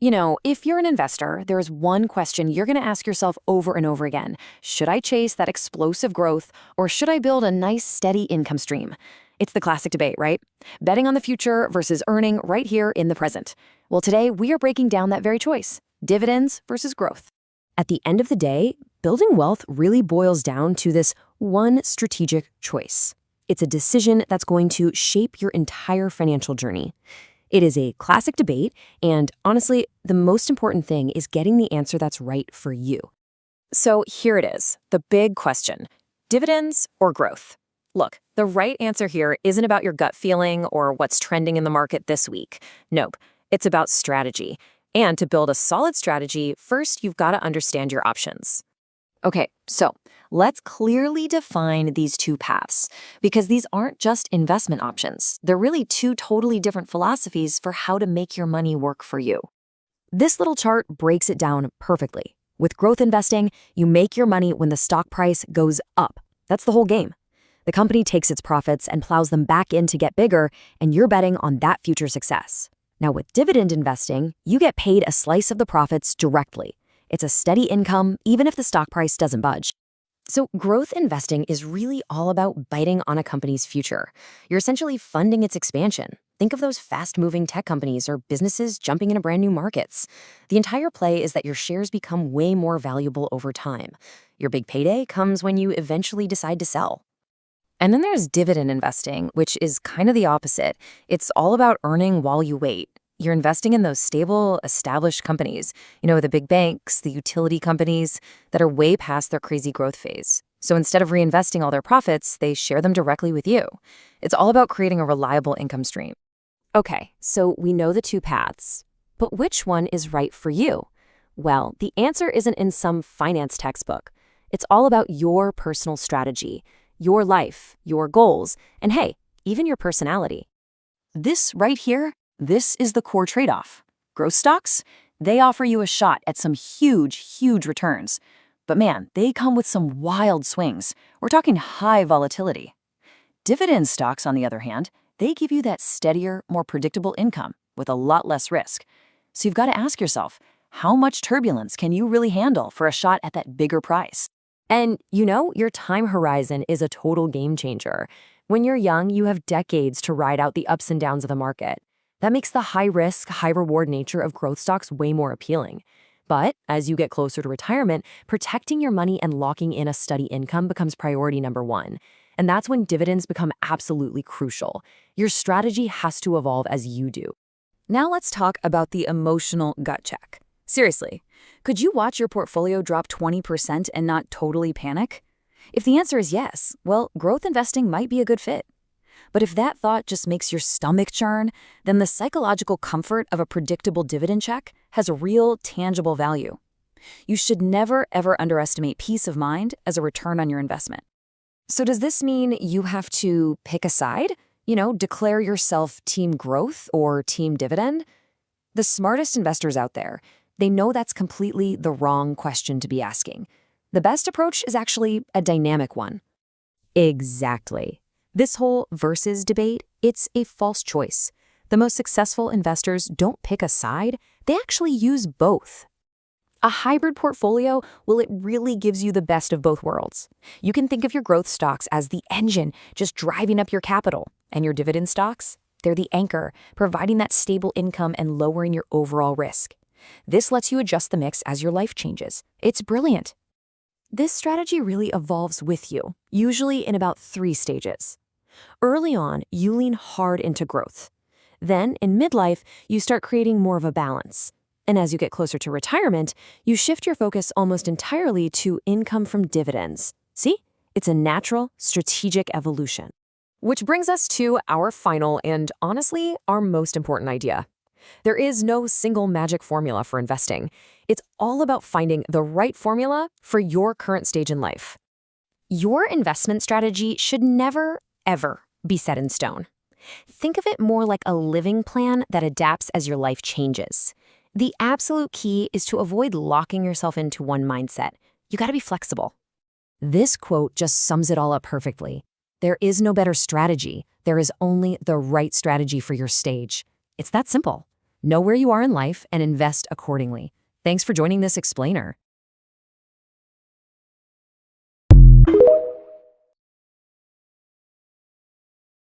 If you're an investor, there is one question you're going to ask yourself over and over again. Should I chase that explosive growth, or should I build a nice, steady income stream? It's the classic debate, right? Betting on the future versus earning right here in the present. Well, today we are breaking down that very choice, dividends versus growth. At the end of the day, building wealth really boils down to this one strategic choice. It's a decision that's going to shape your entire financial journey. It is a classic debate, and honestly, the most important thing is getting the answer that's right for you. So here it is, the big question: dividends or growth? Look, the right answer here isn't about your gut feeling or what's trending in the market this week. Nope, it's about strategy. And to build a solid strategy, first you've got to understand your options. Okay, so let's clearly define these two paths, because these aren't just investment options. They're really two totally different philosophies for how to make your money work for you. This little chart breaks it down perfectly. With growth investing, you make your money when the stock price goes up. That's the whole game. The company takes its profits and plows them back in to get bigger, and you're betting on that future success. Now, with dividend investing, you get paid a slice of the profits directly. It's a steady income, even if the stock price doesn't budge. So growth investing is really all about biting on a company's future. You're essentially funding its expansion. Think of those fast-moving tech companies or businesses jumping into brand new markets. The entire play is that your shares become way more valuable over time. Your big payday comes when you eventually decide to sell. And then there's dividend investing, which is kind of the opposite. It's all about earning while you wait. You're investing in those stable, established companies, the big banks, the utility companies that are way past their crazy growth phase. So instead of reinvesting all their profits, they share them directly with you. It's all about creating a reliable income stream. Okay, so we know the two paths, but which one is right for you? Well, the answer isn't in some finance textbook. It's all about your personal strategy, your life, your goals, and hey, even your personality. This right here, this is the core trade-off. Growth stocks, they offer you a shot at some huge returns. But man, they come with some wild swings. We're talking high volatility. Dividend stocks, on the other hand, they give you that steadier, more predictable income with a lot less risk. So you've got to ask yourself, how much turbulence can you really handle for a shot at that bigger price? And your time horizon is a total game changer. When you're young, you have decades to ride out the ups and downs of the market. That makes the high-risk, high-reward nature of growth stocks way more appealing. But as you get closer to retirement, protecting your money and locking in a steady income becomes priority number one. And that's when dividends become absolutely crucial. Your strategy has to evolve as you do. Now let's talk about the emotional gut check. Seriously, could you watch your portfolio drop 20% and not totally panic? If the answer is yes, well, growth investing might be a good fit. But if that thought just makes your stomach churn, then the psychological comfort of a predictable dividend check has real, tangible value. You should never, ever underestimate peace of mind as a return on your investment. So does this mean you have to pick a side? Declare yourself team growth or team dividend? The smartest investors out there, they know that's completely the wrong question to be asking. The best approach is actually a dynamic one. Exactly. This whole versus debate, it's a false choice. The most successful investors don't pick a side, they actually use both. A hybrid portfolio, well, it really gives you the best of both worlds. You can think of your growth stocks as the engine just driving up your capital, and your dividend stocks, they're the anchor, providing that stable income and lowering your overall risk. This lets you adjust the mix as your life changes. It's brilliant. This strategy really evolves with you, usually in about 3 stages. Early on, you lean hard into growth. Then, in midlife, you start creating more of a balance. And as you get closer to retirement, you shift your focus almost entirely to income from dividends. See? It's a natural, strategic evolution. Which brings us to our final and, honestly, our most important idea. There is no single magic formula for investing. It's all about finding the right formula for your current stage in life. Your investment strategy should never, ever be set in stone. Think of it more like a living plan that adapts as your life changes. The absolute key is to avoid locking yourself into one mindset. You got to be flexible. This quote just sums it all up perfectly. There is no better strategy. There is only the right strategy for your stage. It's that simple. Know where you are in life and invest accordingly. Thanks for joining this explainer.